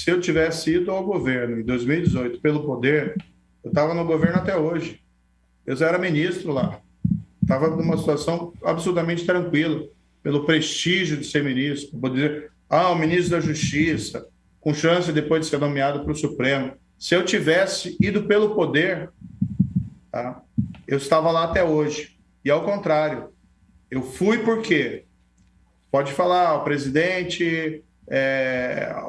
se eu tivesse ido ao governo em 2018 pelo poder, eu estava no governo até hoje. Eu já era ministro lá. Estava numa situação absolutamente tranquila, pelo prestígio de ser ministro. Vou dizer, o ministro da Justiça, com chance depois de ser nomeado para o Supremo. Se eu tivesse ido pelo poder, tá, eu estava lá até hoje. E ao contrário, eu fui por quê? Pode falar, o presidente,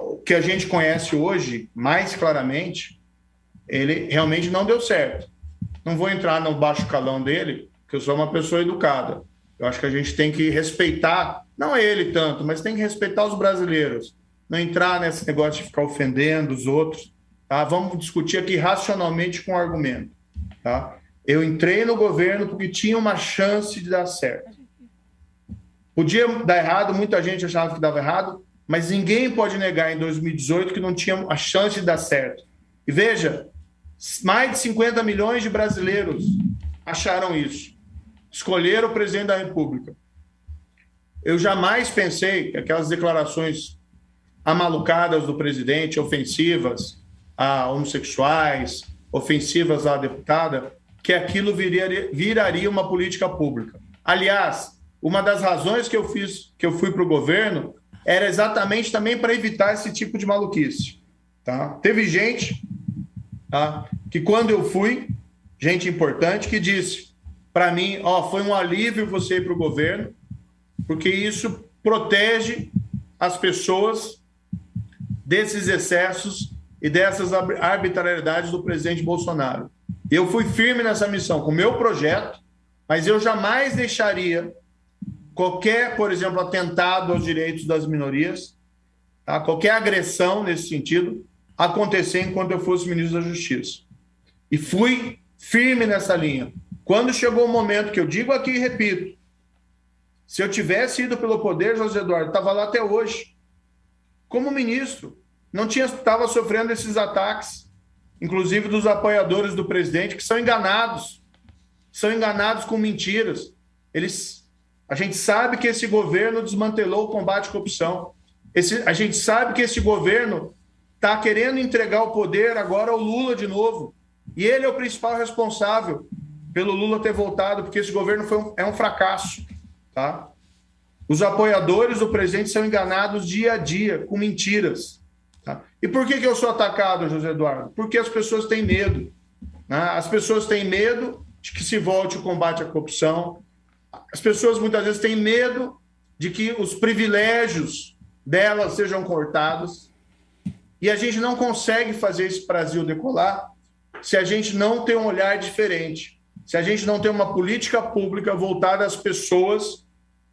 o que a gente conhece hoje, mais claramente, ele realmente não deu certo. Não vou entrar no baixo calão dele, porque eu sou uma pessoa educada. Eu acho que a gente tem que respeitar, não ele tanto, mas tem que respeitar os brasileiros. Não entrar nesse negócio de ficar ofendendo os outros. Tá? Vamos discutir aqui racionalmente com argumento. Tá? Eu entrei no governo porque tinha uma chance de dar certo. Podia dar errado, muita gente achava que dava errado, mas ninguém pode negar em 2018 que não tinha a chance de dar certo. E veja, mais de 50 milhões de brasileiros acharam isso. Escolheram o presidente da República. Eu jamais pensei que aquelas declarações amalucadas do presidente, ofensivas a homossexuais, ofensivas à deputada, que aquilo viraria uma política pública. Aliás, uma das razões que eu fui para o governo era exatamente também para evitar esse tipo de maluquice. Tá? Teve gente, tá, que quando eu fui, gente importante, que disse para mim, foi um alívio você ir para o governo, porque isso protege as pessoas desses excessos e dessas arbitrariedades do presidente Bolsonaro. Eu fui firme nessa missão, com o meu projeto, mas eu jamais deixaria qualquer, por exemplo, atentado aos direitos das minorias, tá? Qualquer agressão nesse sentido, acontecer enquanto eu fosse ministro da Justiça. E fui firme nessa linha. Quando chegou o momento que eu digo aqui e repito, se eu tivesse ido pelo poder, José Eduardo, estava lá até hoje, como ministro, não estava sofrendo esses ataques, inclusive dos apoiadores do presidente, que são enganados com mentiras. A gente sabe que esse governo desmantelou o combate à corrupção. A gente sabe que esse governo está querendo entregar o poder agora ao Lula de novo. E ele é o principal responsável pelo Lula ter voltado, porque esse governo é um fracasso. Tá? Os apoiadores do presidente são enganados dia a dia, com mentiras. Tá? E por que eu sou atacado, José Eduardo? Porque as pessoas têm medo. Né? As pessoas têm medo de que se volte o combate à corrupção. As pessoas muitas vezes têm medo de que os privilégios delas sejam cortados. E a gente não consegue fazer esse Brasil decolar se a gente não tem um olhar diferente, se a gente não tem uma política pública voltada às pessoas,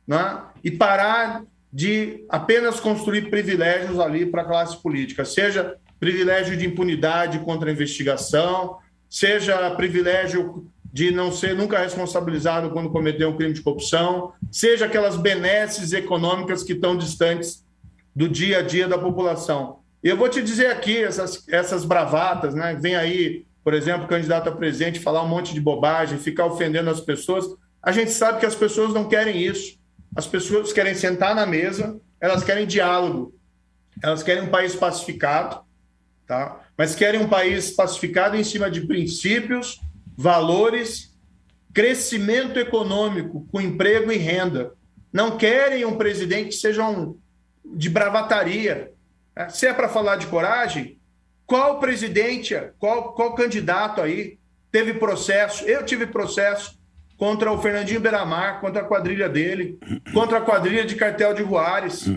né, e parar de apenas construir privilégios ali para a classe política, seja privilégio de impunidade contra a investigação, seja privilégio de não ser nunca responsabilizado quando cometeu um crime de corrupção, seja aquelas benesses econômicas que estão distantes do dia a dia da população. E eu vou te dizer aqui, essas bravatas, né? Vem aí, por exemplo, o candidato a presidente falar um monte de bobagem, ficar ofendendo as pessoas. A gente sabe que as pessoas não querem isso. As pessoas querem sentar na mesa, elas querem diálogo, elas querem um país pacificado, tá? Mas querem um país pacificado em cima de princípios, valores, crescimento econômico, com emprego e renda. Não querem um presidente que seja de bravataria. Se é para falar de coragem, qual presidente, qual candidato aí teve processo? Eu tive processo contra o Fernandinho Beiramar, contra a quadrilha dele, contra a quadrilha de Cartel de Juárez.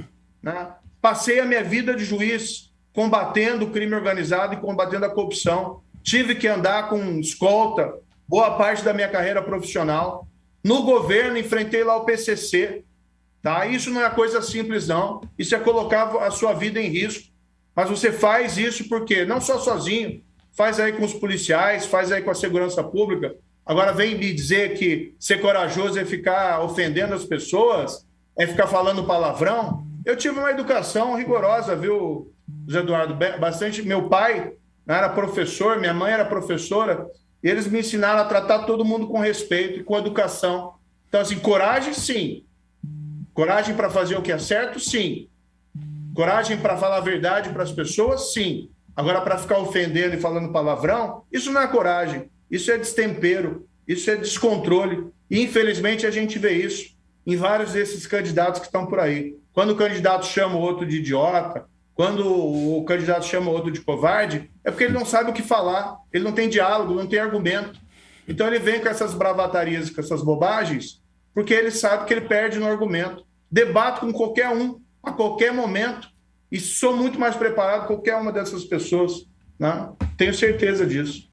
Né? Passei a minha vida de juiz combatendo o crime organizado e combatendo a corrupção. Tive que andar com escolta boa parte da minha carreira profissional. No governo, enfrentei lá o PCC. Tá? Isso não é coisa simples, não. Isso é colocar a sua vida em risco. Mas você faz isso porque, não só sozinho, faz aí com os policiais, faz aí com a segurança pública. Agora vem me dizer que ser corajoso é ficar ofendendo as pessoas, é ficar falando palavrão. Eu tive uma educação rigorosa, viu, José Eduardo? Bastante. Meu pai era professor, minha mãe era professora, e eles me ensinaram a tratar todo mundo com respeito e com educação. Então, assim, coragem, sim. Coragem para fazer o que é certo, sim. Coragem para falar a verdade para as pessoas, sim. Agora, para ficar ofendendo e falando palavrão, isso não é coragem, isso é destempero, isso é descontrole. E, infelizmente, a gente vê isso em vários desses candidatos que estão por aí. Quando o candidato chama o outro de idiota, quando o candidato chama o outro de covarde, é porque ele não sabe o que falar, ele não tem diálogo, não tem argumento. Então ele vem com essas bravatarias, com essas bobagens, porque ele sabe que ele perde no argumento. Debato com qualquer um, a qualquer momento, e sou muito mais preparado que qualquer uma dessas pessoas, né? Tenho certeza disso.